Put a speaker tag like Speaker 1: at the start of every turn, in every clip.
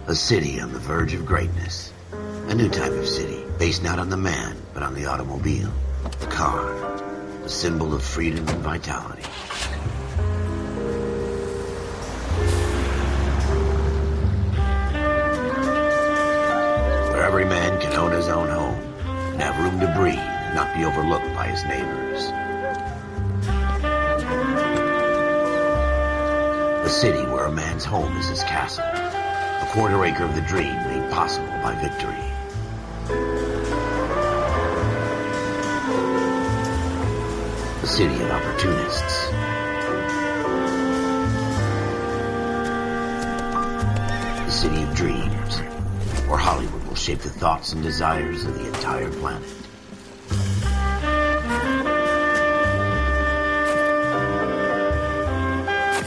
Speaker 1: A city on the verge of greatness. A new type of city, based not on the man, but on the automobile. The car. The symbol of freedom and vitality. Where every man can own his own home, and have room to breathe, and not be overlooked by his neighbors. A city where a man's home is his castle. A quarter acre of the dream made possible by victory. A city of opportunists. A city of dreams, where Hollywood will shape the thoughts and desires of the entire planet.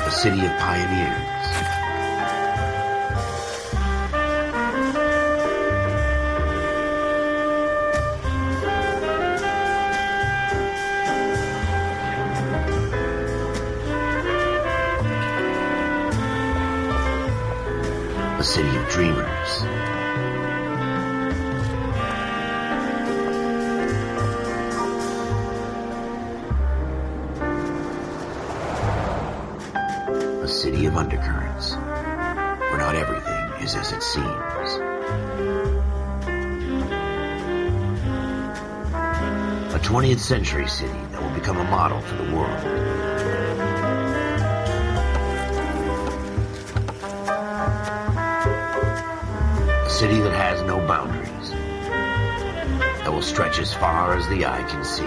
Speaker 1: A city of pioneers. A city of dreamers. A city of undercurrents, where not everything is as it seems. A 20th century city that will become a model for the world. A city that has no boundaries, that will stretch as far as the eye can see.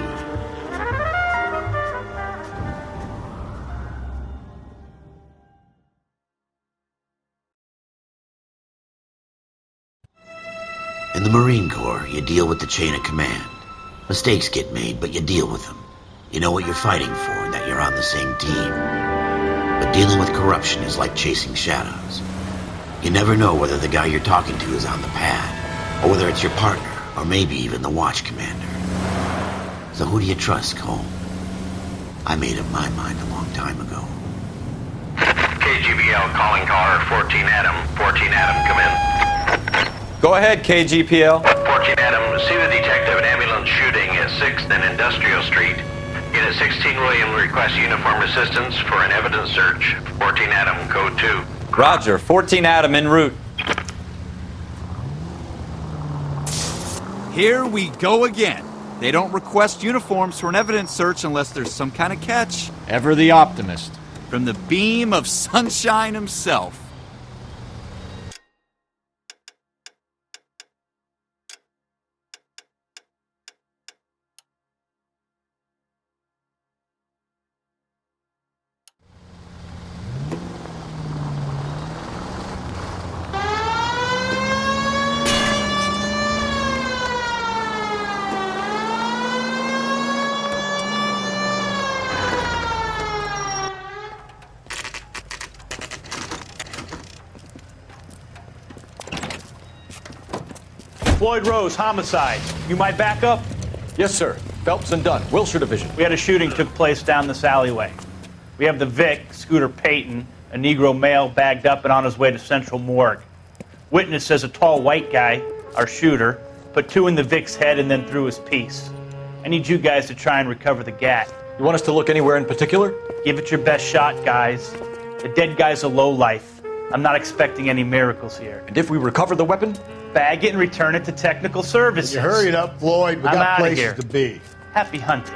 Speaker 1: In the Marine Corps, you deal with the chain of command. Mistakes get made, but you deal with them. You know what you're fighting for and that you're on the same team. But dealing with corruption is like chasing shadows. You never know whether the guy you're talking to is on the pad, or whether it's your partner, or maybe even the watch commander. So who do you trust, Cole? I made up my mind a long time ago.
Speaker 2: KGBL calling caller 14 Adam. 14 Adam, come in.
Speaker 3: Go ahead, KGPL.
Speaker 2: 14 Adam, see the detective at ambulance shooting at 6th and Industrial Street. Unit 16 William requests uniform assistance for an evidence search. 14 Adam, code 2.
Speaker 3: Roger, 14 Adam en route.
Speaker 4: Here we go again. They don't request uniforms for an evidence search unless there's some kind of catch.
Speaker 5: Ever the optimist.
Speaker 4: From the beam of sunshine himself.
Speaker 6: Floyd Rose, homicide. You might back up?
Speaker 5: Yes, sir. Phelps and Dunn, Wilshire Division.
Speaker 6: We had a shooting took place down this alleyway. We have the Vic, Scooter Payton, a Negro male bagged up and on his way to Central Morgue. Witness says a tall white guy, our shooter, put 2 in the Vic's head and then threw his piece. I need you guys to try and recover the gat.
Speaker 5: You want us to look anywhere in particular?
Speaker 6: Give it your best shot, guys. The dead guy's a lowlife. I'm not expecting any miracles here.
Speaker 5: And if we recover the weapon?
Speaker 6: Bag it and return it to technical services.
Speaker 7: You hurry it up, Floyd. We
Speaker 6: I'm
Speaker 7: got
Speaker 6: outta
Speaker 7: places
Speaker 6: here.
Speaker 7: to be.
Speaker 6: Happy hunting.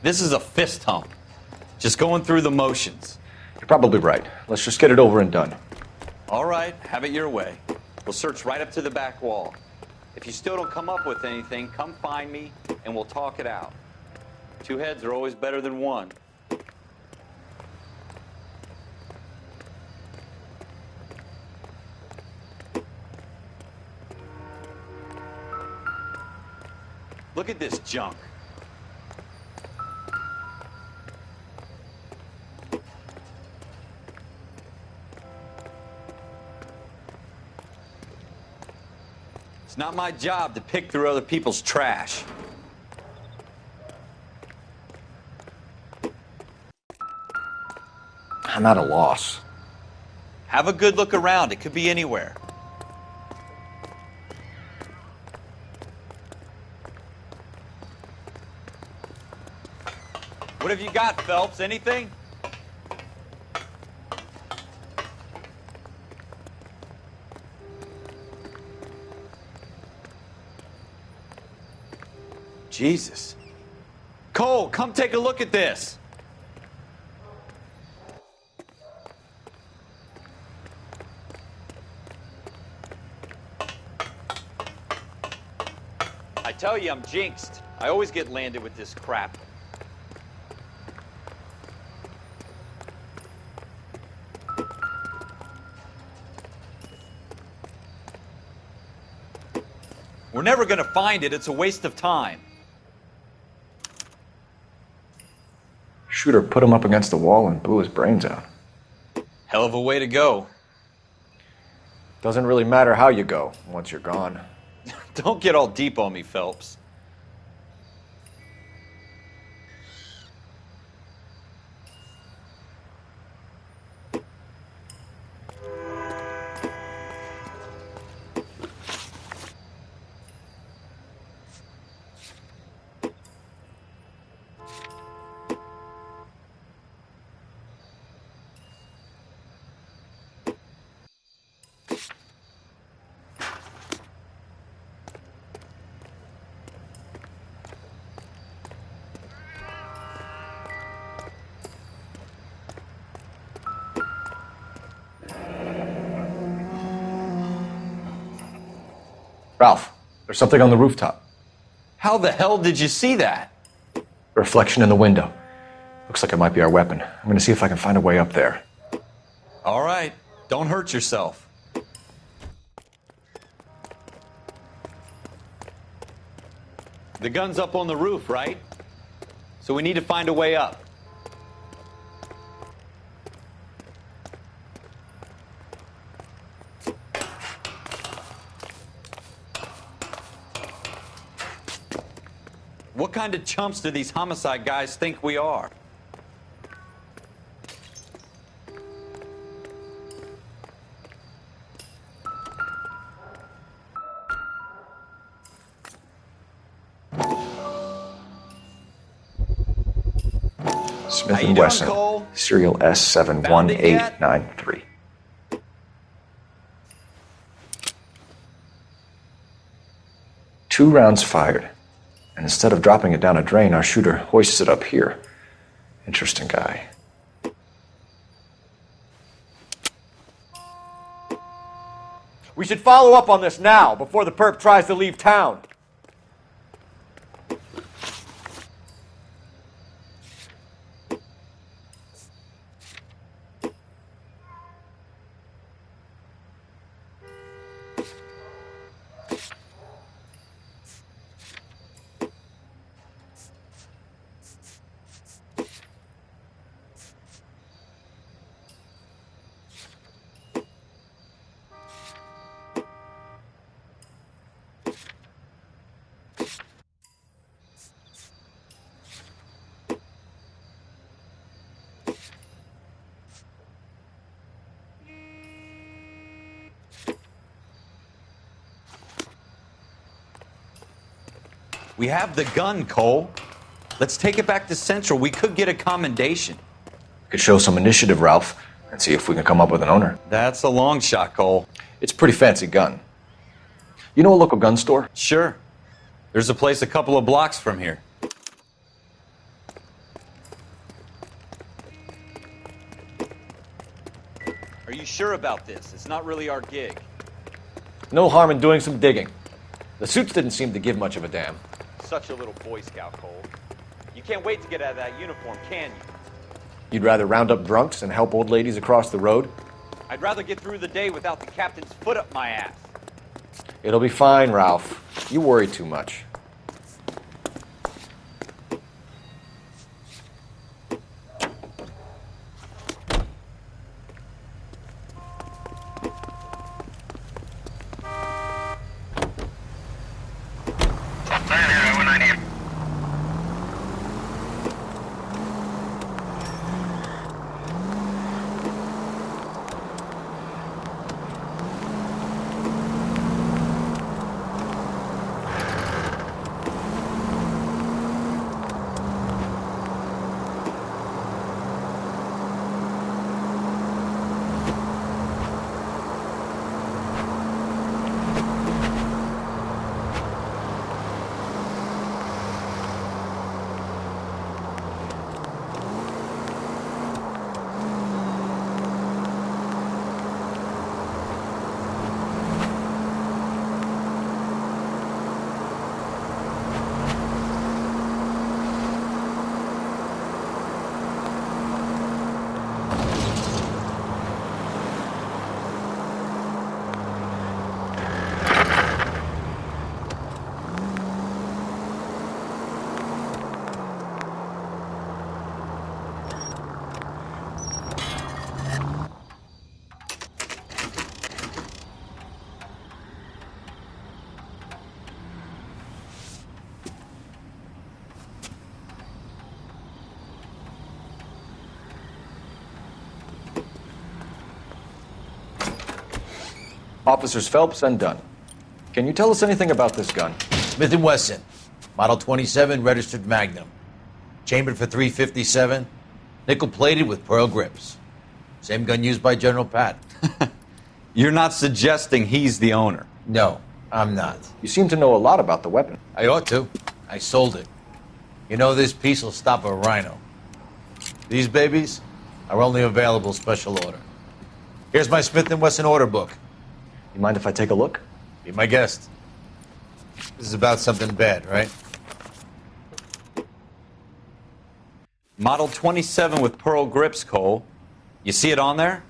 Speaker 3: This is a fist hump. Just going through the motions.
Speaker 5: You're probably right. Let's just get it over and done.
Speaker 3: All right, have it your way. We'll search right up to the back wall. If you still don't come up with anything, come find me and we'll talk it out. 2 heads are always better than 1. Look at this junk. It's not my job to pick through other people's trash.
Speaker 5: I'm at a loss.
Speaker 3: Have a good look around. It could be anywhere. What have you got, Phelps? Anything? Jesus. Cole, come take a look at this. I tell you, I'm jinxed. I always get landed with this crap. We're never gonna find it. It's a waste of time.
Speaker 5: Shooter put him up against the wall and blew his brains out.
Speaker 3: Hell of a way to go.
Speaker 5: Doesn't really matter how you go once you're gone.
Speaker 3: Don't get all deep on me, Phelps.
Speaker 5: Ralph, there's something on the rooftop.
Speaker 3: How the hell did you see that?
Speaker 5: Reflection in the window. Looks like it might be our weapon. I'm gonna see if I can find a way up there.
Speaker 3: All right, don't hurt yourself. The gun's up on the roof, right? So we need to find a way up. What kind of chumps do these homicide guys think we are?
Speaker 5: Smith
Speaker 3: How you
Speaker 5: and
Speaker 3: doing,
Speaker 5: Wesson,
Speaker 3: Cole?
Speaker 5: serial S71893. Two rounds fired, and instead of dropping it down a drain, our shooter hoists it up here. Interesting guy. We should follow up on this now, before the perp tries to leave town.
Speaker 3: We have the gun, Cole. Let's take it back to Central. We could get a commendation.
Speaker 5: Could show some initiative, Ralph, and see if we can come up with an owner.
Speaker 3: That's a long shot, Cole.
Speaker 5: It's a pretty fancy gun. You know a local gun store?
Speaker 3: Sure. There's a place a couple of blocks from here. Are you sure about this? It's not really our gig.
Speaker 5: No harm in doing some digging. The suits didn't seem to give much of a damn.
Speaker 3: Such a little Boy Scout, Cole. You can't wait to get out of that uniform, can you?
Speaker 5: You'd rather round up drunks and help old ladies across the road?
Speaker 3: I'd rather get through the day without the captain's foot up my ass.
Speaker 5: It'll be fine, Ralph. You worry too much. Officers Phelps and Dunn. Can you tell us anything about this gun?
Speaker 7: Smith & Wesson, Model 27, registered Magnum. Chambered for .357, nickel-plated with pearl grips. Same gun used by General Patton.
Speaker 3: You're not suggesting he's the owner?
Speaker 7: No, I'm not.
Speaker 5: You seem to know a lot about the weapon.
Speaker 7: I ought to. I sold it. You know, this piece will stop a rhino. These babies are only available special order. Here's my Smith & Wesson order book.
Speaker 5: You mind if I take a look?
Speaker 7: Be my guest. This is about something bad, right?
Speaker 3: Model 27 with pearl grips, Cole. You see it on there?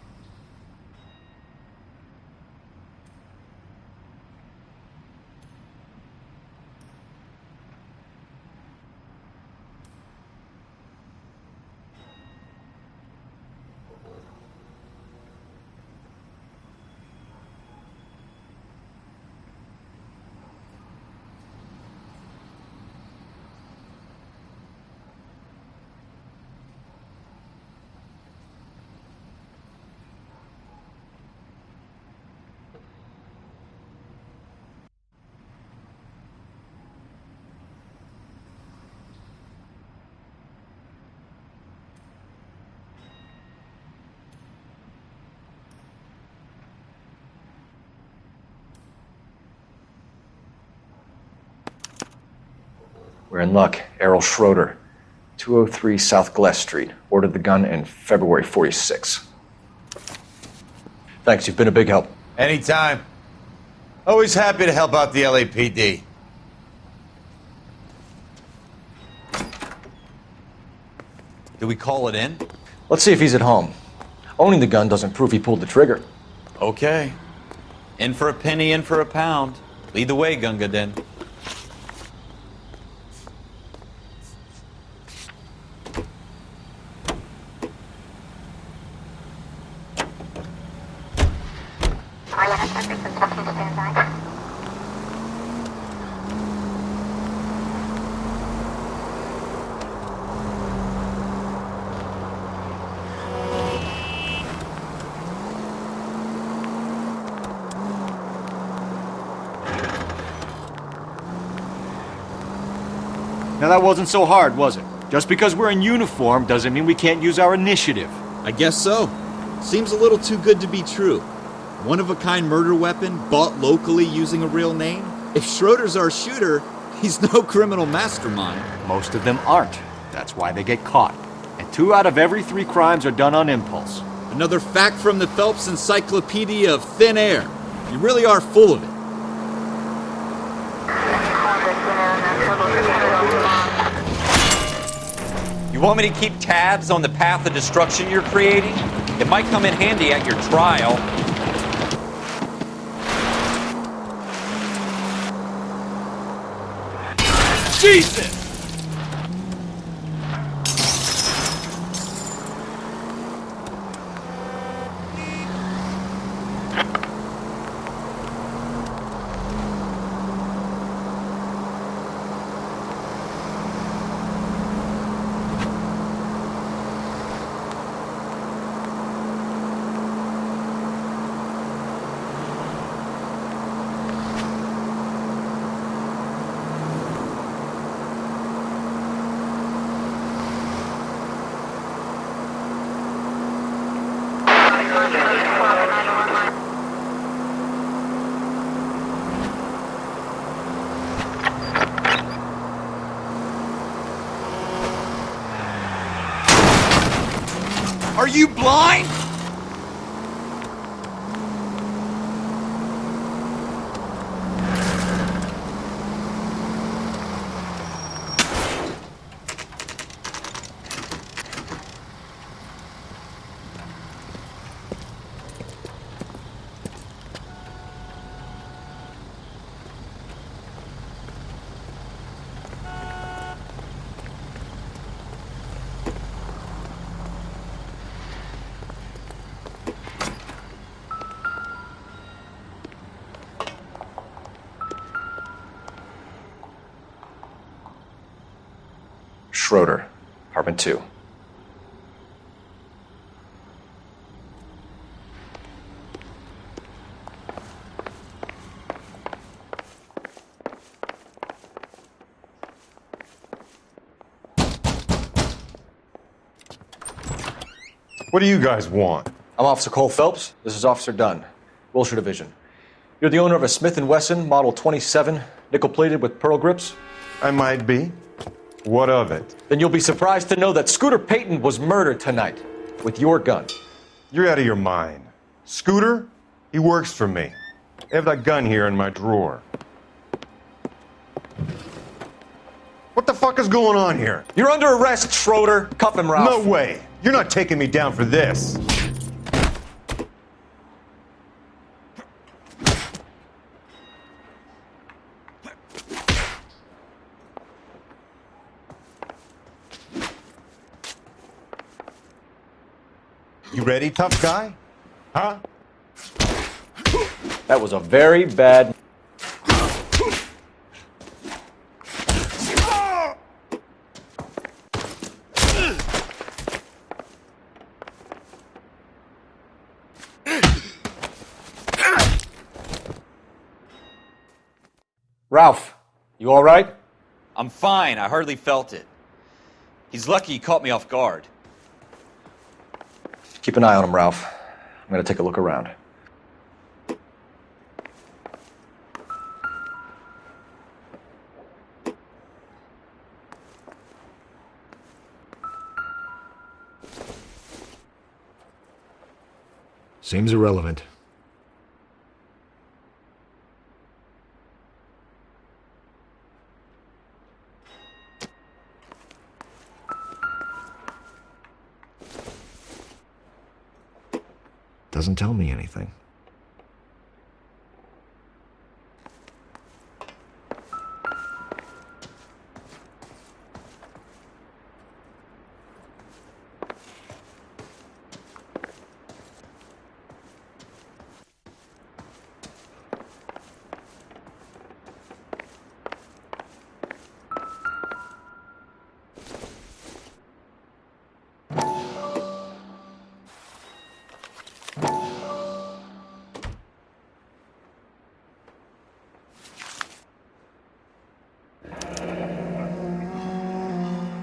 Speaker 5: We're in luck. Errol Schroeder, 203 South Glass Street. Ordered the gun in February 46. Thanks, you've been a big help.
Speaker 7: Anytime. Always happy to help out the LAPD.
Speaker 3: Do we call it in?
Speaker 5: Let's see if he's at home. Owning the gun doesn't prove he pulled the trigger.
Speaker 3: Okay. In for a penny, in for a pound. Lead the way, Gunga Din.
Speaker 8: Now that wasn't so hard, was it? Just because we're in uniform doesn't mean we can't use our initiative.
Speaker 4: I guess so. Seems a little too good to be true. One-of-a-kind murder weapon bought locally using a real name? If Schroeder's our shooter, he's no criminal mastermind.
Speaker 8: Most of them aren't. That's why they get caught. And 2 out of every 3 crimes are done on impulse.
Speaker 4: Another fact from the Phelps Encyclopedia of Thin Air. You really are full of it.
Speaker 3: You want me to keep tabs on the path of destruction you're creating? It might come in handy at your trial.
Speaker 8: Jesus!
Speaker 4: Are you blind?
Speaker 5: Schroeder, apartment 2.
Speaker 8: What do you guys want?
Speaker 5: I'm Officer Cole Phelps. This is Officer Dunn, Wilshire Division. You're the owner of a Smith & Wesson Model 27, nickel-plated with pearl grips?
Speaker 8: I might be. What of it?
Speaker 5: Then you'll be surprised to know that Scooter Payton was murdered tonight with your gun.
Speaker 8: You're out of your mind. Scooter? He works for me. I have that gun here in my drawer. What the fuck is going on here?
Speaker 5: You're under arrest, Schroeder. Cuff him, Ralph.
Speaker 8: No way. You're not taking me down for this. You ready, tough guy? Huh?
Speaker 5: That was a very bad... Ralph, you all right?
Speaker 3: I'm fine. I hardly felt it. He's lucky he caught me off guard.
Speaker 5: Keep an eye on him, Ralph. I'm going to take a look around.
Speaker 9: Seems irrelevant. Doesn't tell me anything.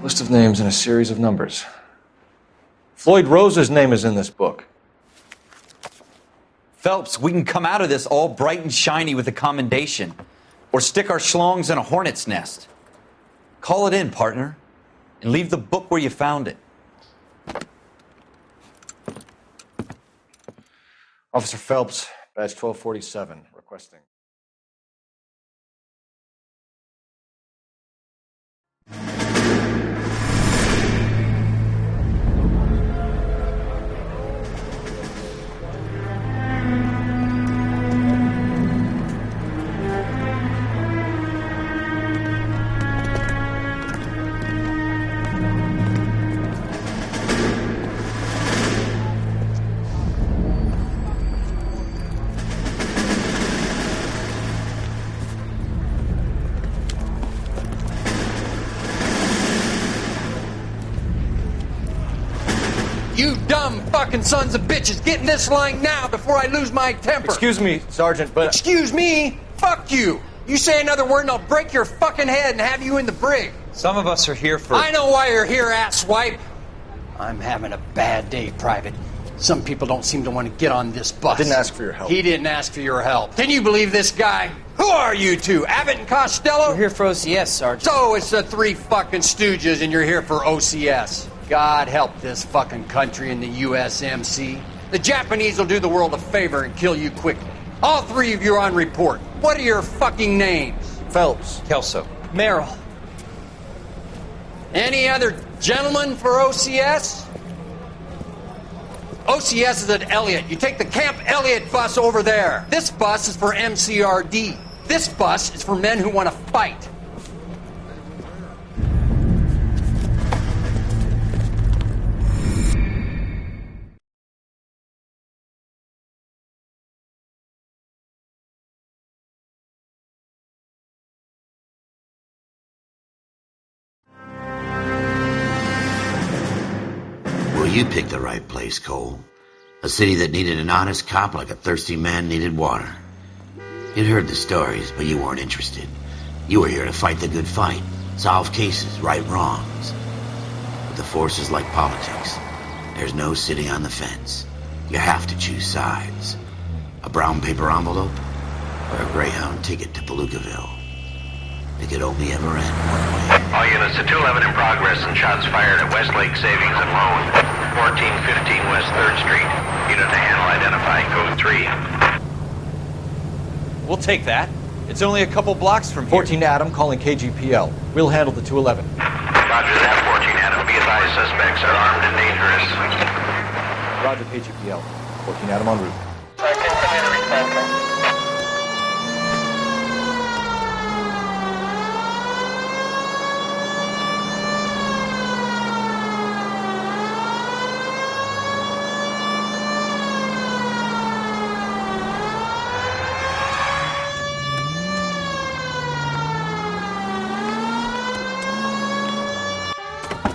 Speaker 5: List of names and a series of numbers. Floyd Rose's name is in this book.
Speaker 3: Phelps, we can come out of this all bright and shiny with a commendation. Or stick our schlongs in a hornet's nest. Call it in, partner. And leave the book where you found it.
Speaker 5: Officer Phelps, badge 1247, requesting.
Speaker 10: You dumb fucking sons of bitches, get in this line now before I lose my temper.
Speaker 5: Excuse me, Sergeant, but...
Speaker 10: Excuse me? Fuck you. You say another word and I'll break your fucking head and have you in the brig.
Speaker 3: Some of us are here for...
Speaker 10: I know why you're here, asswipe. I'm having a bad day, Private. Some people don't seem to want to get on this bus.
Speaker 5: I didn't ask for your help.
Speaker 10: He didn't ask for your help. Can you believe this guy? Who are you two? Abbott and Costello?
Speaker 11: We're here for OCS, Sergeant.
Speaker 10: So it's the three fucking stooges and you're here for OCS. God help this fucking country and the USMC. The Japanese will do the world a favor and kill you quickly. All three of you are on report. What are your fucking names?
Speaker 5: Phelps.
Speaker 3: Kelso.
Speaker 11: Merrill.
Speaker 10: Any other gentlemen for OCS? OCS is at Elliott. You take the Camp Elliott bus over there. This bus is for MCRD. This bus is for men who want to fight.
Speaker 1: You picked the right place, Cole. A city that needed an honest cop like a thirsty man needed water. You'd heard the stories, but you weren't interested. You were here to fight the good fight, solve cases, right wrongs. But the force is like politics. There's no sitting on the fence. You have to choose sides. A brown paper envelope or a Greyhound ticket to Palookaville. It could only ever end one way.
Speaker 2: All units to 211 in progress and shots fired at Westlake Savings and Loan, 1415 West 3rd Street. Unit to handle identify, code 3.
Speaker 3: We'll take that. It's only a couple blocks from here.
Speaker 5: 14 Adam calling KGPL. We'll handle the 211.
Speaker 2: Roger that, 14 Adam. Be advised, suspects are armed and dangerous.
Speaker 5: Roger KGPL. 14 Adam en route.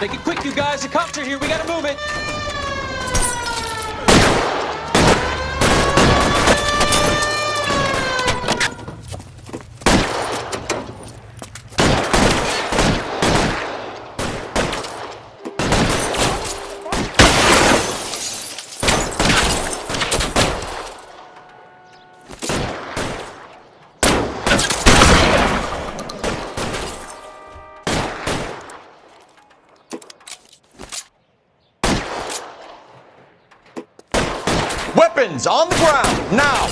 Speaker 3: Make it quick, you guys. The cops are here. We gotta move it.
Speaker 7: Weapons on the ground, now!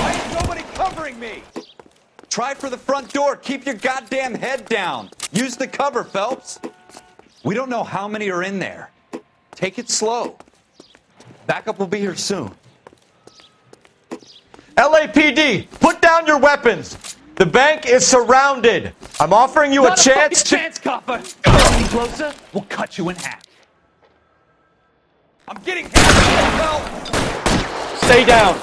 Speaker 3: Why is nobody covering me? Try for the front door. Keep your goddamn head down. Use the cover, Phelps. We don't know how many are in there. Take it slow. Backup will be here soon.
Speaker 7: LAPD, put down your weapons! The bank is surrounded! I'm offering you a chance to...
Speaker 3: chance, copper! Come any closer, we'll cut you in half. I'm getting half.
Speaker 7: Stay down.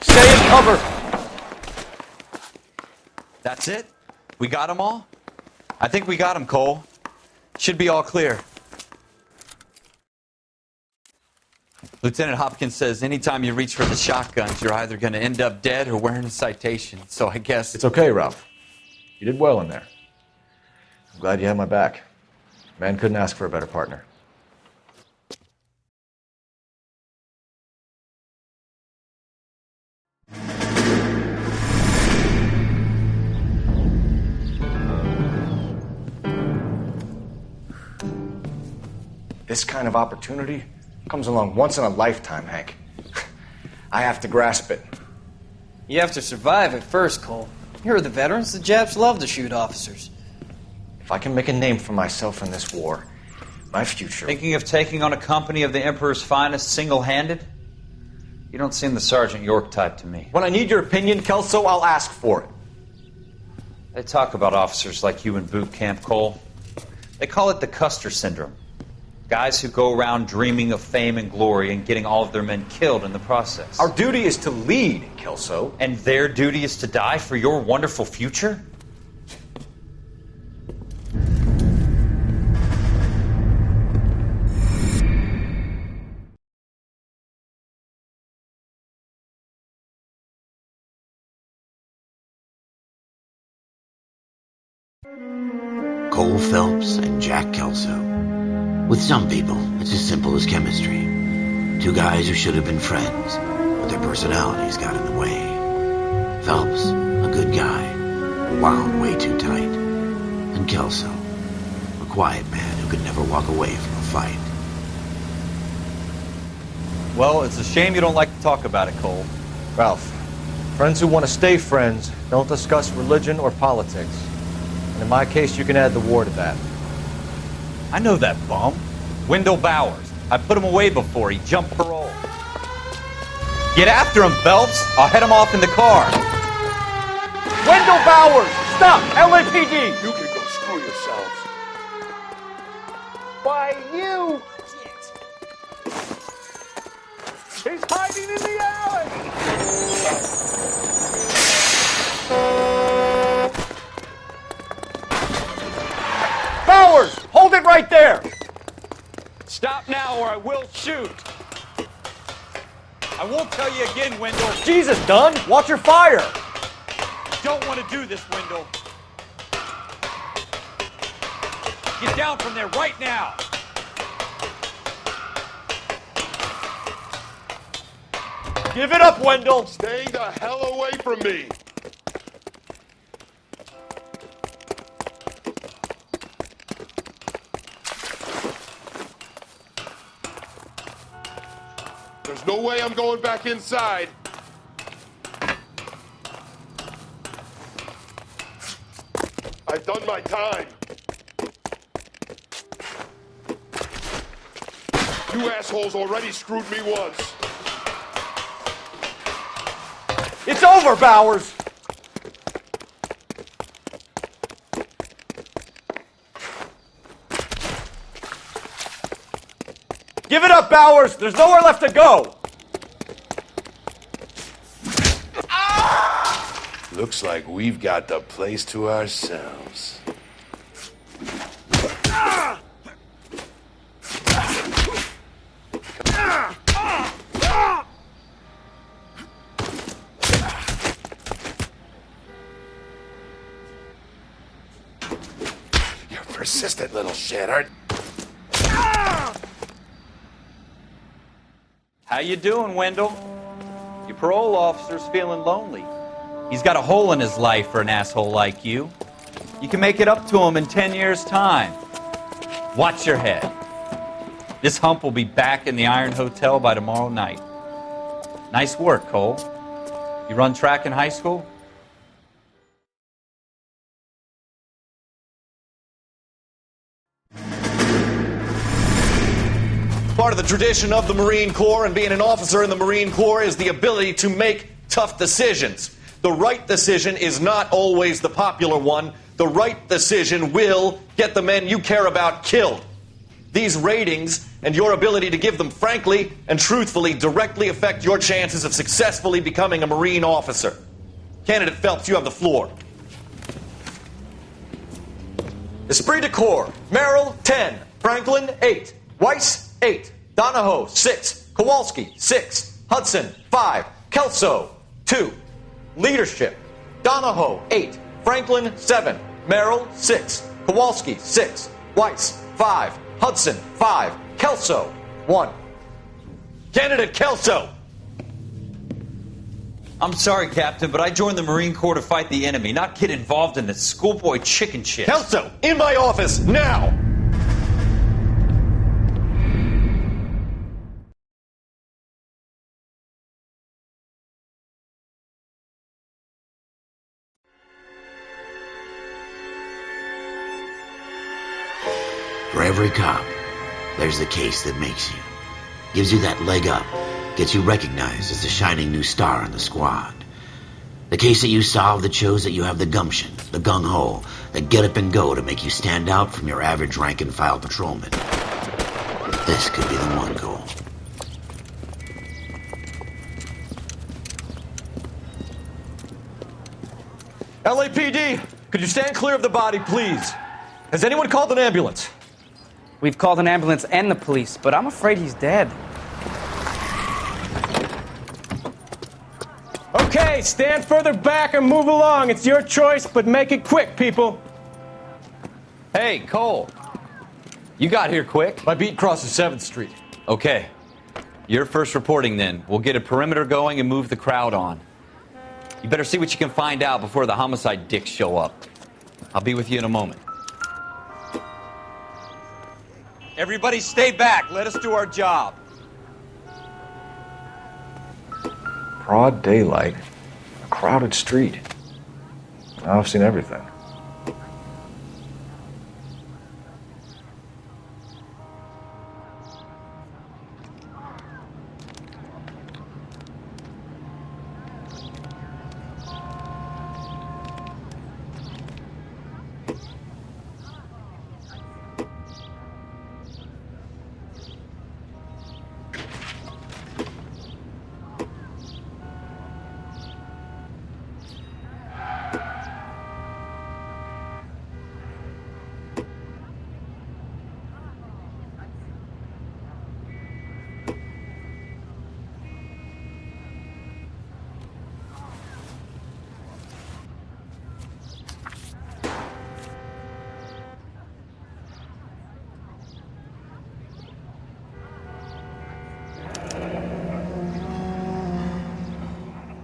Speaker 7: Stay in cover.
Speaker 3: That's it? We got them all? I think we got them, Cole. Should be all clear. Lieutenant Hopkins says anytime you reach for the shotguns, you're either going to end up dead or wearing a citation. So I guess...
Speaker 5: It's okay, Ralph. You did well in there. I'm glad you had my back. Man couldn't ask for a better partner. This kind of opportunity comes along once in a lifetime, Hank. I have to grasp it.
Speaker 11: You have to survive at first, Cole. You're the veterans. The Japs love to shoot officers.
Speaker 5: If I can make a name for myself in this war, my future...
Speaker 3: Thinking of taking on a company of the Emperor's finest single-handed? You don't seem the Sergeant York type to me.
Speaker 5: When I need your opinion, Kelso, I'll ask for it.
Speaker 3: They talk about officers like you in boot camp, Cole. They call it the Custer Syndrome. Guys who go around dreaming of fame and glory and getting all of their men killed in the process.
Speaker 5: Our duty is to lead, Kelso.
Speaker 3: And their duty is to die for your wonderful future?
Speaker 1: Cole Phelps and Jack Kelso. With some people, it's as simple as chemistry. Two guys who should have been friends, but their personalities got in the way. Phelps, a good guy, wound way too tight. And Kelso, a quiet man who could never walk away from a fight.
Speaker 3: Well, it's a shame you don't like to talk about it, Cole.
Speaker 5: Ralph, friends who want to stay friends don't discuss religion or politics. And in my case, you can add the war to that.
Speaker 3: I know that bum. Wendell Bowers. I put him away before. He jumped parole. Get after him, Phelps. I'll head him off in the car.
Speaker 7: Wendell Bowers! Stop! LAPD!
Speaker 12: You can go screw yourselves.
Speaker 7: Why, you!
Speaker 12: He's hiding in the alley! Bowers! Hold it right there! Stop now or I will shoot! I won't tell you again, Wendell. Jesus, Dunn! Watch your fire! Don't want to do this, Wendell. Get down from there right now! Give it up, Wendell!
Speaker 13: Stay the hell away from me! There's no way I'm going back inside. I've done my time. You assholes already screwed me once.
Speaker 12: It's over, Bowers! Give it up, Bowers! There's nowhere left to go!
Speaker 13: Looks like we've got the place to ourselves. You persistent little shit, aren't you?
Speaker 3: How you doing, Wendell? Your parole officer's feeling lonely. He's got a hole in his life for an asshole like you. You can make it up to him in 10 years' time. Watch your head. This hump will be back in the Iron Hotel by tomorrow night. Nice work, Cole. You run track in high school?
Speaker 14: Part of the tradition of the Marine Corps and being an officer in the Marine Corps is the ability to make tough decisions. The right decision is not always the popular one. The right decision will get the men you care about killed. These ratings and your ability to give them frankly and truthfully directly affect your chances of successfully becoming a Marine officer. Candidate Phelps, you have the floor. Esprit de Corps, Merrill, 10. Franklin, 8. Weiss, 8. Donahoe, 6. Kowalski, 6. Hudson, 5. Kelso, 2. Leadership, Donahoe, 8. Franklin, 7. Merrill, 6. Kowalski, 6. Weiss, 5. Hudson, 5. Kelso, 1. Candidate Kelso!
Speaker 3: I'm sorry, Captain, but I joined the Marine Corps to fight the enemy, not get involved in this schoolboy chicken shit.
Speaker 14: Kelso, in my office, now!
Speaker 1: For every cop, there's the case that makes you. Gives you that leg up. Gets you recognized as the shining new star in the squad. The case that you solve that shows that you have the gumption, the gung-ho, the get up and go to make you stand out from your average rank-and-file patrolman. This could be the one, Cole.
Speaker 12: LAPD, could you stand clear of the body, please? Has anyone called an ambulance?
Speaker 15: We've called an ambulance and the police, but I'm afraid he's dead.
Speaker 12: Okay, stand further back and move along. It's your choice, but make it quick, people. Hey, Cole. You got here quick. My beat crosses 7th Street.
Speaker 3: Okay. You're first reporting then. We'll get a perimeter going and move the crowd on. You better see what you can find out before the homicide dicks show up. I'll be with you in a moment.
Speaker 12: Everybody stay back. Let us do our job.
Speaker 5: Broad daylight, a crowded street. Now I've seen everything.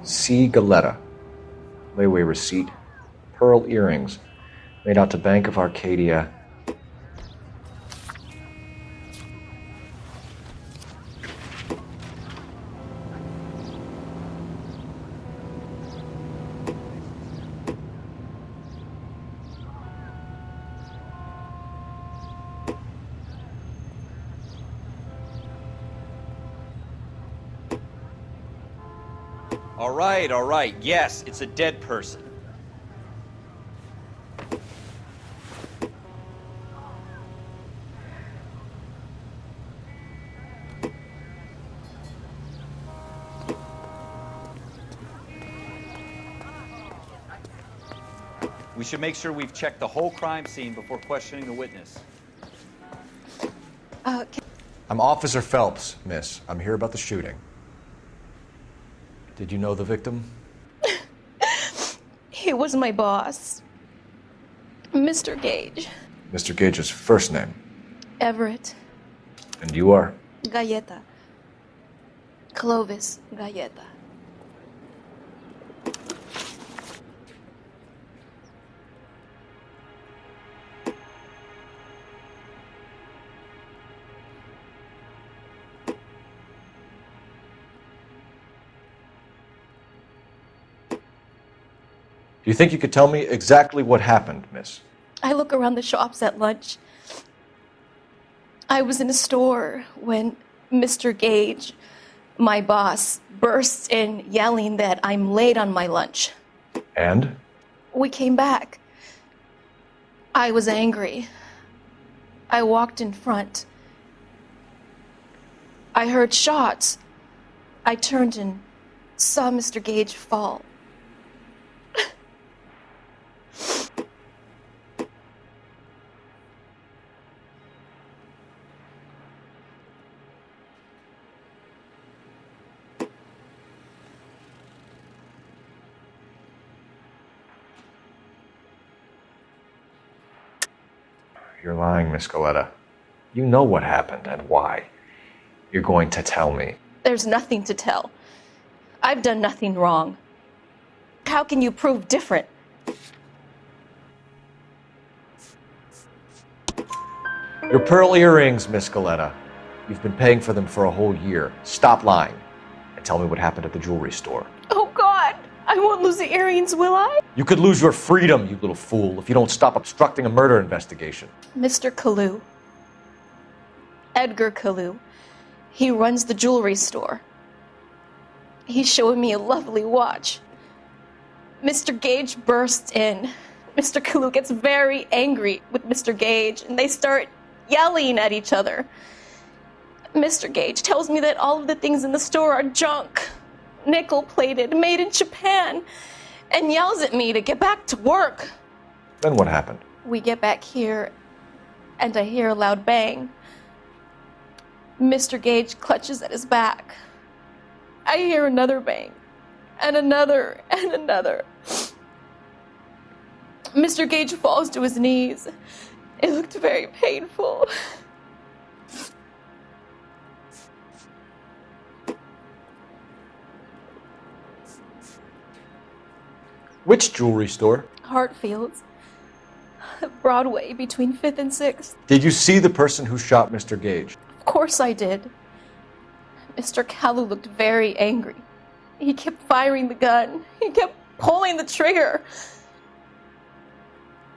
Speaker 5: C. Galetta. Layaway receipt. Pearl earrings. Made out to Bank of Arcadia.
Speaker 3: All right. Yes, it's a dead person. We should make sure we've checked the whole crime scene before questioning the witness.
Speaker 5: I'm Officer Phelps, miss. I'm here about the shooting. Did you know the victim?
Speaker 16: He was my boss, Mr. Gage.
Speaker 5: Mr. Gage's first name.
Speaker 16: Everett.
Speaker 5: And you are?
Speaker 16: Galleta. Clovis Galleta.
Speaker 5: Do you think you could tell me exactly what happened, miss?
Speaker 16: I look around the shops at lunch. I was in a store when Mr. Gage, my boss, bursts in yelling that I'm late on my lunch.
Speaker 5: And?
Speaker 16: We came back. I was angry. I walked in front. I heard shots. I turned and saw Mr. Gage fall.
Speaker 5: You're lying, Miss Galetta. You know what happened and why. You're going to tell me.
Speaker 16: There's nothing to tell. I've done nothing wrong. How can you prove different?
Speaker 5: Your pearl earrings, Miss Galetta. You've been paying for them for a whole year. Stop lying and tell me what happened at the jewelry store.
Speaker 16: Oh, God! I won't lose the earrings, will I?
Speaker 5: You could lose your freedom, you little fool, if you don't stop obstructing a murder investigation.
Speaker 16: Mr. Kalu. Edgar Kalu. He runs the jewelry store. He's showing me a lovely watch. Mr. Gage bursts in. Mr. Kalu gets very angry with Mr. Gage, and they start yelling at each other. Mr. Gage tells me that all of the things in the store are junk, nickel-plated, made in Japan, and yells at me to get back to work.
Speaker 5: Then what happened?
Speaker 16: We get back here, and I hear a loud bang. Mr. Gage clutches at his back. I hear another bang, and another, and another. Mr. Gage falls to his knees. It looked very painful.
Speaker 5: Which jewelry store?
Speaker 16: Hartfield's. Broadway, between 5th and 6th.
Speaker 5: Did you see the person who shot Mr. Gage?
Speaker 16: Of course I did. Mr. Kalu looked very angry. He kept firing the gun. He kept pulling the trigger.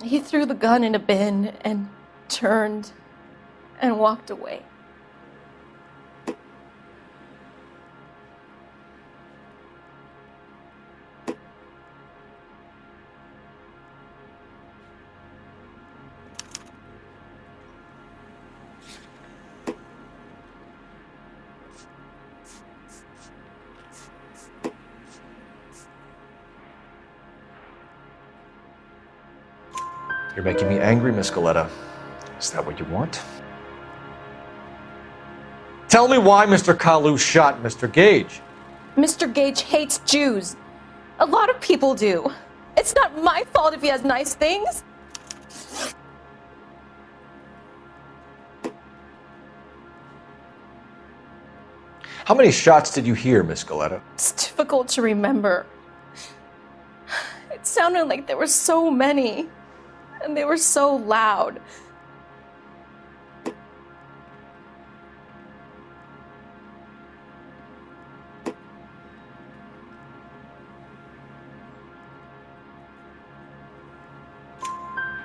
Speaker 16: He threw the gun in a bin and turned and walked away.
Speaker 5: You're making me angry, Miss Galetta. Is that what you want? Tell me why Mr. Kalu shot Mr. Gage.
Speaker 16: Mr. Gage hates Jews. A lot of people do. It's not my fault if he has nice things.
Speaker 5: How many shots did you hear, Miss Galetta?
Speaker 16: It's difficult to remember. It sounded like there were so many, and they were so loud.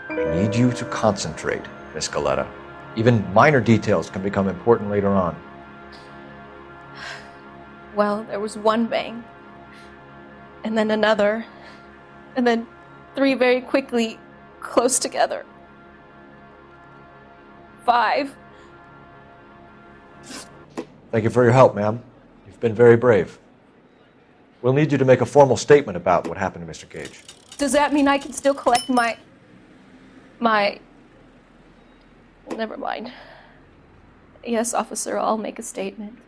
Speaker 5: I need you to concentrate, Miss Galetta. Even minor details can become important later on.
Speaker 16: Well, there was one bang, and then another, and then 3 very quickly, close together. 5.
Speaker 5: Thank you for your help, ma'am. You've been very brave. We'll need you to make a formal statement about what happened to Mr. Gage.
Speaker 16: Does that mean I can still collect my... Well, never mind. Yes, officer, I'll make a statement.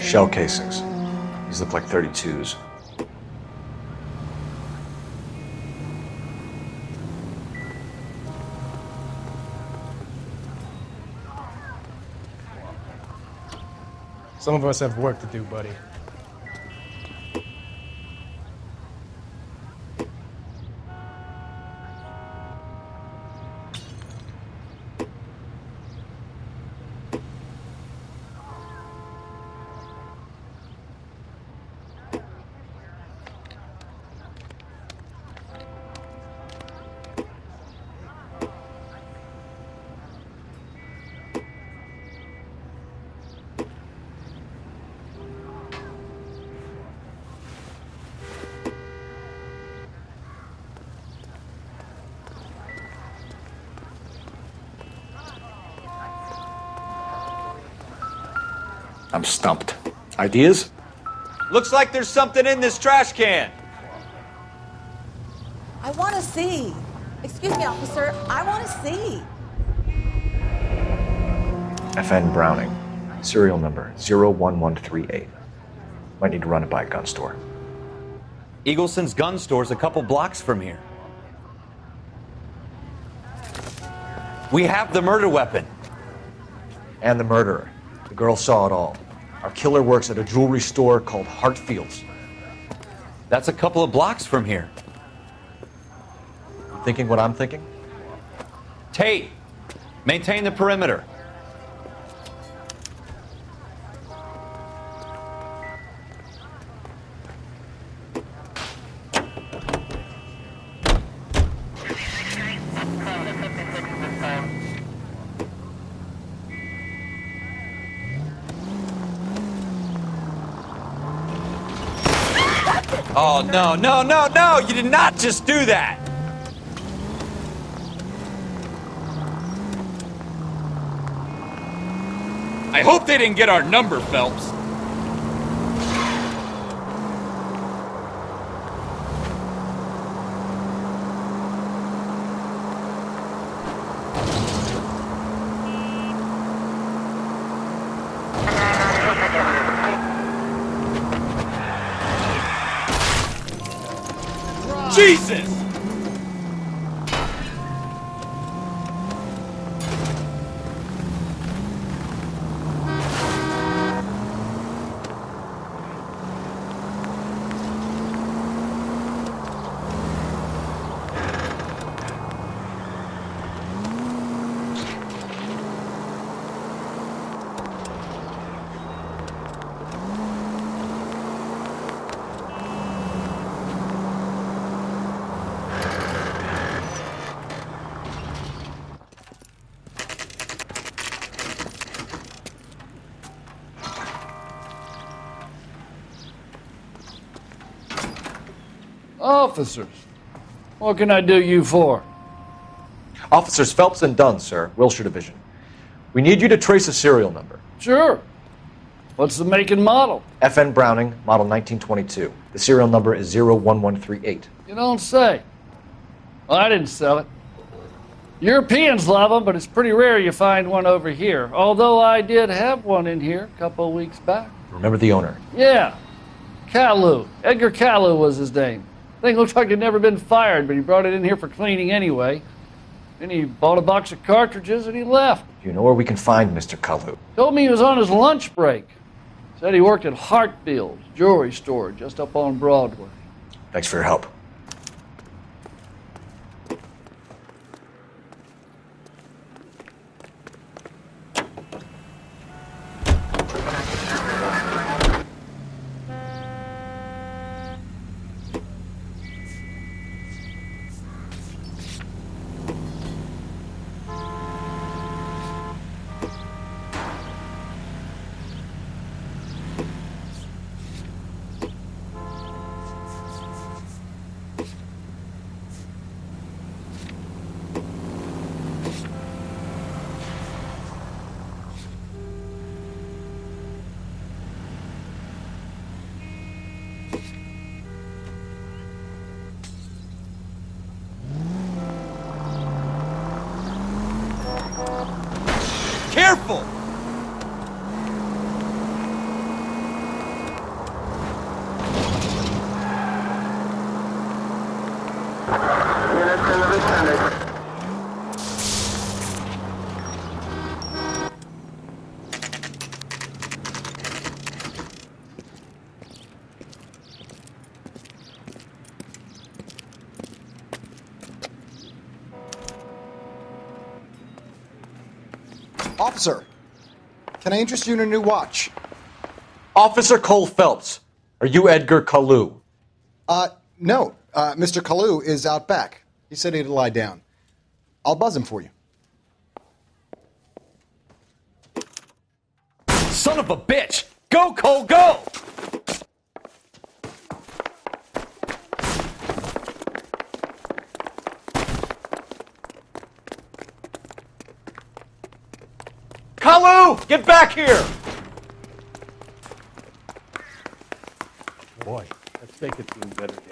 Speaker 5: Shell casings. These look like 32s.
Speaker 12: Some of us have work to do, buddy.
Speaker 5: I'm stumped. Ideas?
Speaker 3: Looks like there's something in this trash can.
Speaker 17: I want to see. Excuse me, officer. I want to see.
Speaker 5: FN Browning. Serial number 01138. Might need to run it by a gun store.
Speaker 3: Eagleson's gun store's a couple blocks from here. We have the murder weapon.
Speaker 5: And the murderer. The girl saw it all. Our killer works at a jewelry store called Hartfield's.
Speaker 3: That's a couple of blocks from here.
Speaker 5: You thinking what I'm thinking?
Speaker 3: Tate, maintain the perimeter. Oh, no, no, no, no! You did not just do that!
Speaker 18: I hope they didn't get our number, Phelps. Jesus!
Speaker 19: Officers, what can I do you for?
Speaker 5: Officers Phelps and Dunn, sir, Wilshire Division. We need you to trace a serial number.
Speaker 19: Sure. What's the make and model?
Speaker 5: FN Browning, model 1922. The serial number is 01138.
Speaker 19: You don't say. Well, I didn't sell it. Europeans love them, but it's pretty rare you find one over here. Although I did have one in here a couple of weeks back.
Speaker 5: Remember the owner?
Speaker 19: Yeah. Kalu. Edgar Kalu was his name. Thing looked like he'd never been fired, but he brought it in here for cleaning anyway. Then he bought a box of cartridges and he left.
Speaker 5: Do you know where we can find Mr. Kalu?
Speaker 19: Told me he was on his lunch break. Said he worked at Hartfield's jewelry store just up on Broadway.
Speaker 5: Thanks for your help.
Speaker 3: Careful!
Speaker 20: Officer, can I interest you in a new watch?
Speaker 5: Officer Cole Phelps, are you Edgar Kalu?
Speaker 20: No. Mr. Kalu is out back. He said he'd lie down. I'll buzz him for you.
Speaker 12: Son of a bitch! Go, Cole, go! Kalu! Get back here!
Speaker 6: Boy, let's make it through better days.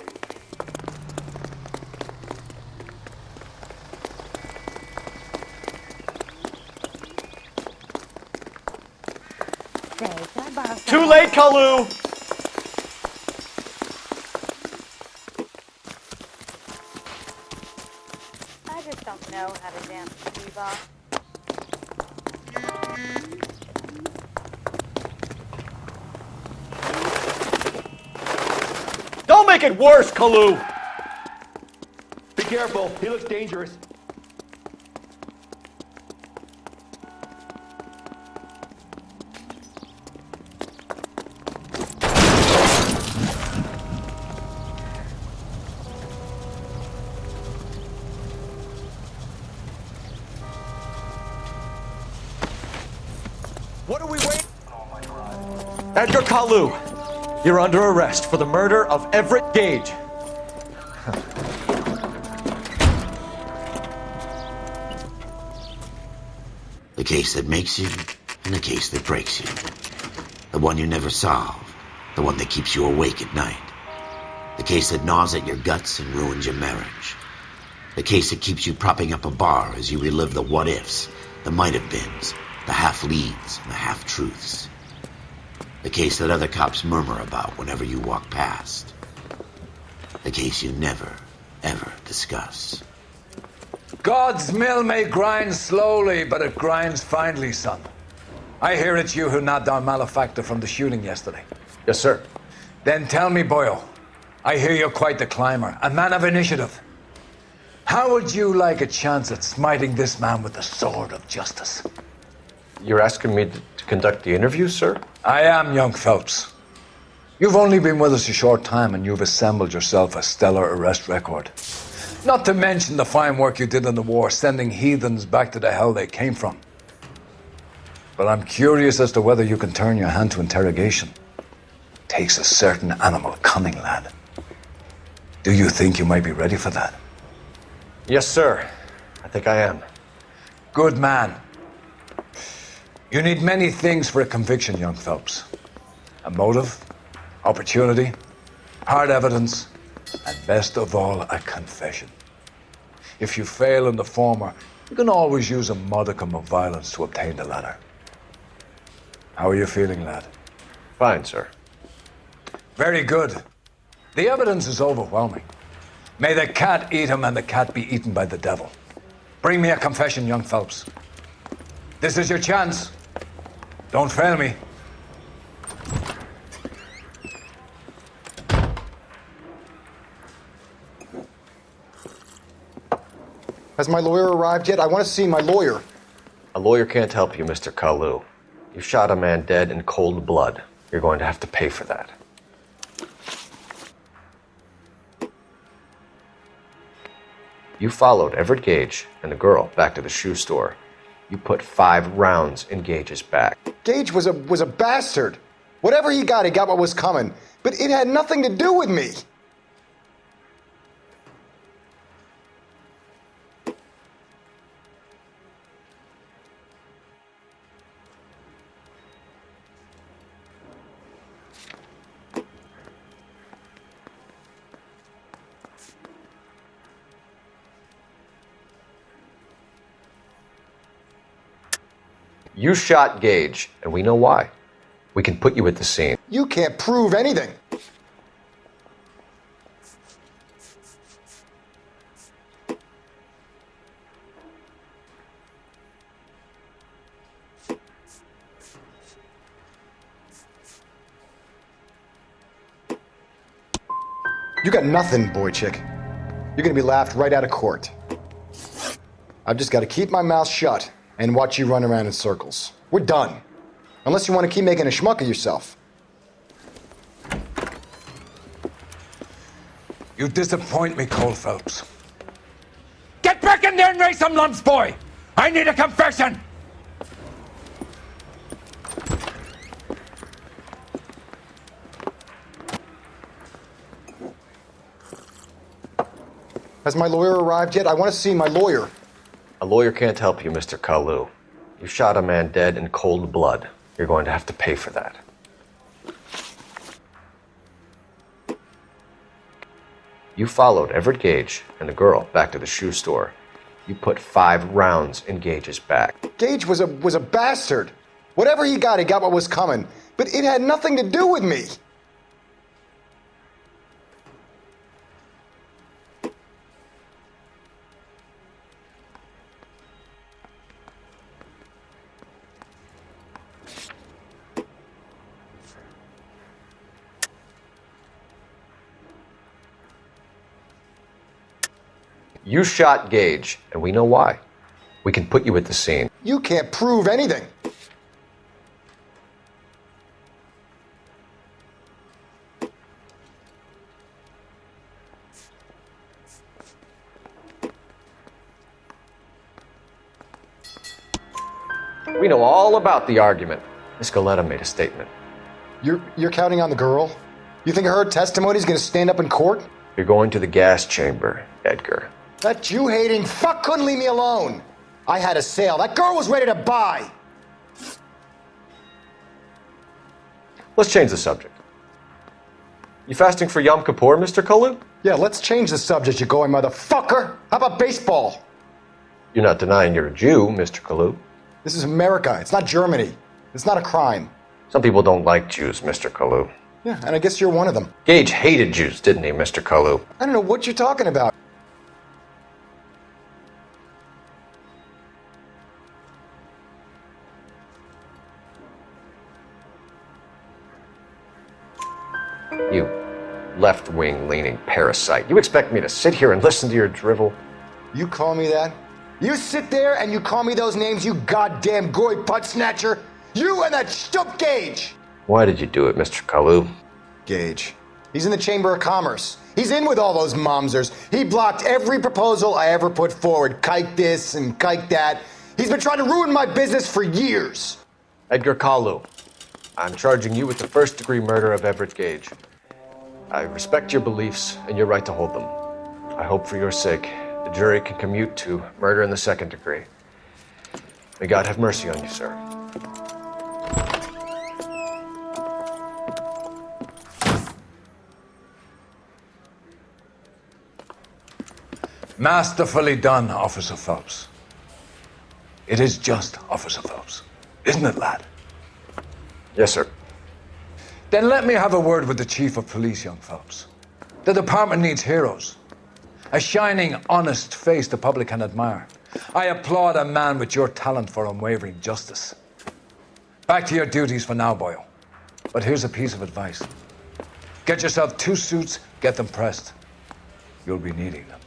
Speaker 12: Too late, Kalu!
Speaker 21: I just don't know how to dance bebop.
Speaker 12: Don't make it worse, Kalu!
Speaker 18: Be careful, he looks dangerous.
Speaker 3: What are we waiting?
Speaker 5: Edgar Kalu, you're under arrest for the murder of Everett Gage.
Speaker 1: The case that makes you, and the case that breaks you. The one you never solve, the one that keeps you awake at night. The case that gnaws at your guts and ruins your marriage. The case that keeps you propping up a bar as you relive the what-ifs, the might-have-beens, the half-leads, and the half-truths. The case that other cops murmur about whenever you walk past. The case you never, ever discuss.
Speaker 22: God's mill may grind slowly, but it grinds finely, son. I hear it's you who nabbed our malefactor from the shooting yesterday.
Speaker 5: Yes, sir.
Speaker 22: Then tell me, Boyle, I hear you're quite the climber, a man of initiative. How would you like a chance at smiting this man with the sword of justice?
Speaker 5: You're asking me to conduct the interview, sir?
Speaker 22: I am, young Phelps. You've only been with us a short time and you've assembled yourself a stellar arrest record. Not to mention the fine work you did in the war, sending heathens back to the hell they came from. But I'm curious as to whether you can turn your hand to interrogation. Takes a certain animal cunning, lad. Do you think you might be ready for that?
Speaker 5: Yes, sir. I think I am.
Speaker 22: Good man. You need many things for a conviction, young Phelps. A motive, opportunity, hard evidence, and best of all, a confession. If you fail in the former, You can always use a modicum of violence to obtain the latter. How are you feeling, lad?
Speaker 5: Fine, sir.
Speaker 22: Very good. The evidence is overwhelming. May the cat eat him and the cat be eaten by the devil. Bring me a confession, young Phelps. This is your chance. Don't fail me.
Speaker 20: Has my lawyer arrived yet? I want to see my lawyer.
Speaker 5: A lawyer can't help you, Mr. Kalu. You shot a man dead in cold blood. You're going to have to pay for that. You followed Everett Gage and the girl back to the shoe store. You put 5 rounds in Gage's back.
Speaker 20: Gage was a bastard. Whatever he got what was coming. But it had nothing to do with me.
Speaker 5: You shot Gage, and we know why. We can put you at the scene.
Speaker 20: You can't prove anything. You got nothing, boy chick. You're gonna be laughed right out of court. I've just got to keep my mouth shut and watch you run around in circles. We're done. Unless you want to keep making a schmuck of yourself.
Speaker 22: You disappoint me, Cole Phelps.
Speaker 4: Get back in there and raise some lumps, boy! I need a confession!
Speaker 20: Has my lawyer arrived yet? I want to see my lawyer.
Speaker 5: A lawyer can't help you, Mr. Kalu. You shot a man dead in cold blood. You're going to have to pay for that. You followed Everett Gage and the girl back to the shoe store. You put 5 rounds in Gage's back.
Speaker 20: Gage was a bastard. Whatever he got what was coming. But it had nothing to do with me.
Speaker 5: You shot Gage, and we know why. We can put you at the scene.
Speaker 20: You can't prove anything.
Speaker 5: We know all about the argument. Miss Goleta made a statement.
Speaker 20: You're counting on the girl? You think her testimony is going to stand up in court?
Speaker 5: You're going to the gas chamber, Edgar.
Speaker 20: That Jew-hating fuck couldn't leave me alone. I had a sale. That girl was ready to buy.
Speaker 5: Let's change the subject. You fasting for Yom Kippur, Mr. Kalu?
Speaker 20: Yeah, let's change the subject, you going motherfucker. How about baseball?
Speaker 5: You're not denying you're a Jew, Mr. Kalu.
Speaker 20: This is America. It's not Germany. It's not a crime.
Speaker 5: Some people don't like Jews, Mr. Kalu.
Speaker 20: Yeah, and I guess you're one of them.
Speaker 5: Gage hated Jews, didn't he, Mr. Kalu?
Speaker 20: I don't know what you're talking about.
Speaker 5: You left-wing leaning parasite. You expect me to sit here and listen to your drivel?
Speaker 20: You call me that? You sit there and you call me those names, you goddamn goy butt snatcher? You and that stup Gage!
Speaker 5: Why did you do it, Mr. Kalu?
Speaker 20: Gage. He's in the Chamber of Commerce. He's in with all those momsers. He blocked every proposal I ever put forward. Kike this and kike that. He's been trying to ruin my business for years.
Speaker 5: Edgar Kalu, I'm charging you with the first-degree murder of Everett Gage. I respect your beliefs and your right to hold them. I hope for your sake the jury can commute to murder in the second degree. May God have mercy on you, sir.
Speaker 22: Masterfully done, Officer Phelps. It is just, Officer Phelps. Isn't it, lad?
Speaker 5: Yes, sir.
Speaker 22: Then let me have a word with the Chief of Police, young Phelps. The department needs heroes. A shining, honest face the public can admire. I applaud a man with your talent for unwavering justice. Back to your duties for now, boyo. But here's a piece of advice. Get yourself 2 suits, get them pressed. You'll be needing them.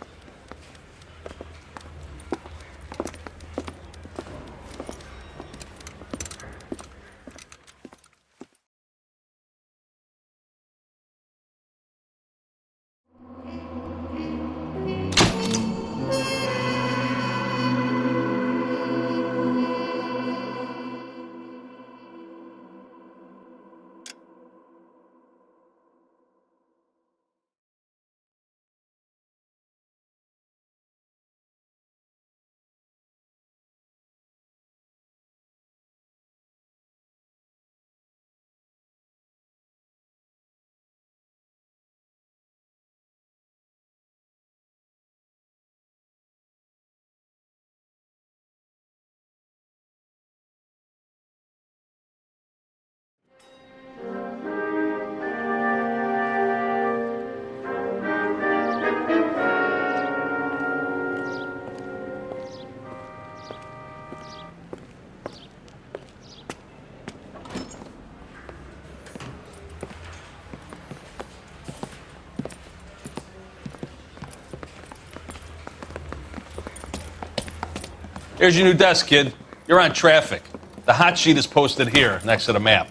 Speaker 8: Here's your new desk, kid. You're on traffic. The hot sheet is posted here, next to the map.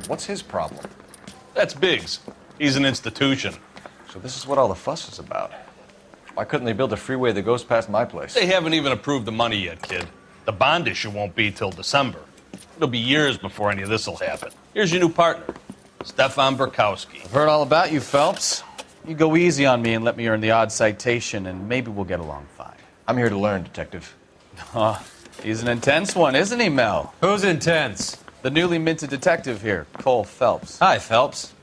Speaker 5: What's his problem?
Speaker 8: That's Biggs. He's an institution.
Speaker 5: So this is what all the fuss is about. Why couldn't they build a freeway that goes past my place?
Speaker 8: They haven't even approved the money yet, kid. The bond issue won't be till December. It'll be years before any of this will happen. Here's your new partner, Stefan Burkowski.
Speaker 9: I've heard all about you, Phelps. You go easy on me and let me earn the odd citation, and maybe we'll get along fine.
Speaker 5: I'm here to learn, Detective.
Speaker 9: Oh, he's an intense one, isn't he, Mel?
Speaker 12: Who's intense?
Speaker 9: The newly minted detective here, Cole Phelps.
Speaker 12: Hi, Phelps.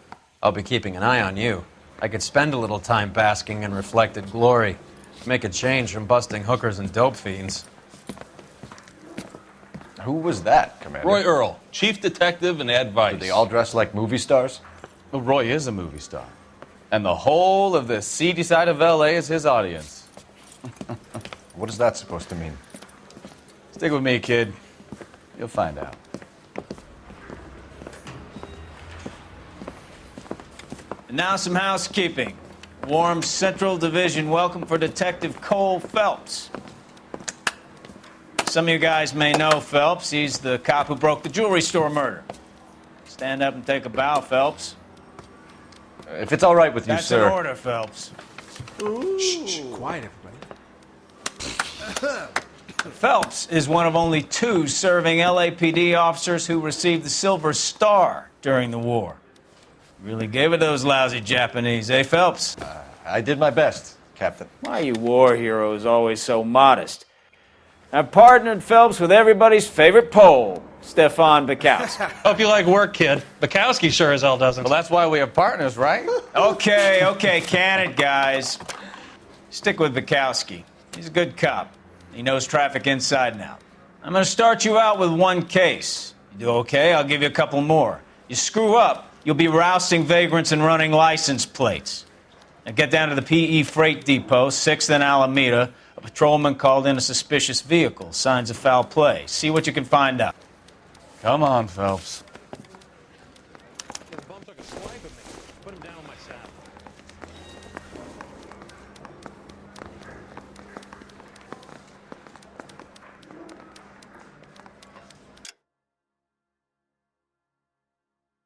Speaker 12: I'll be keeping an eye on you. I could spend a little time basking in reflected glory. Make a change from busting hookers and dope fiends.
Speaker 5: Who was that, Commander?
Speaker 8: Roy Earl, chief detective and advice.
Speaker 5: Do they all dress like movie stars?
Speaker 9: Well, Roy is a movie star. And the whole of the seedy side of L.A. is his audience.
Speaker 5: What is that supposed to mean?
Speaker 9: Stick with me, kid. You'll find out.
Speaker 23: And now some housekeeping. Warm Central Division welcome for Detective Cole Phelps. Some of you guys may know Phelps. He's the cop who broke the jewelry store murder. Stand up and take a bow, Phelps.
Speaker 5: If it's all right with you,
Speaker 23: That's
Speaker 5: sir.
Speaker 23: That's an order, Phelps.
Speaker 12: Shh, quiet, everybody.
Speaker 23: Phelps is one of only 2 serving LAPD officers who received the Silver Star during the war. Really gave it those lousy Japanese, eh, Phelps?
Speaker 5: I did my best, Captain.
Speaker 23: Why are you war heroes always so modest? I've partnered Phelps with everybody's favorite Pole, Stefan Burkowski.
Speaker 8: Hope you like work, kid. Bukowski sure as hell doesn't.
Speaker 9: Well, that's why we have partners, right?
Speaker 23: Okay, can it, guys. Stick with Bukowski. He's a good cop. He knows traffic inside and out. I'm going to start you out with 1 case. You do okay, I'll give you a couple more. You screw up, you'll be rousting vagrants and running license plates. Now get down to the PE Freight Depot, 6th and Alameda. A patrolman called in a suspicious vehicle. Signs of foul play. See what you can find out.
Speaker 9: Come on, Phelps.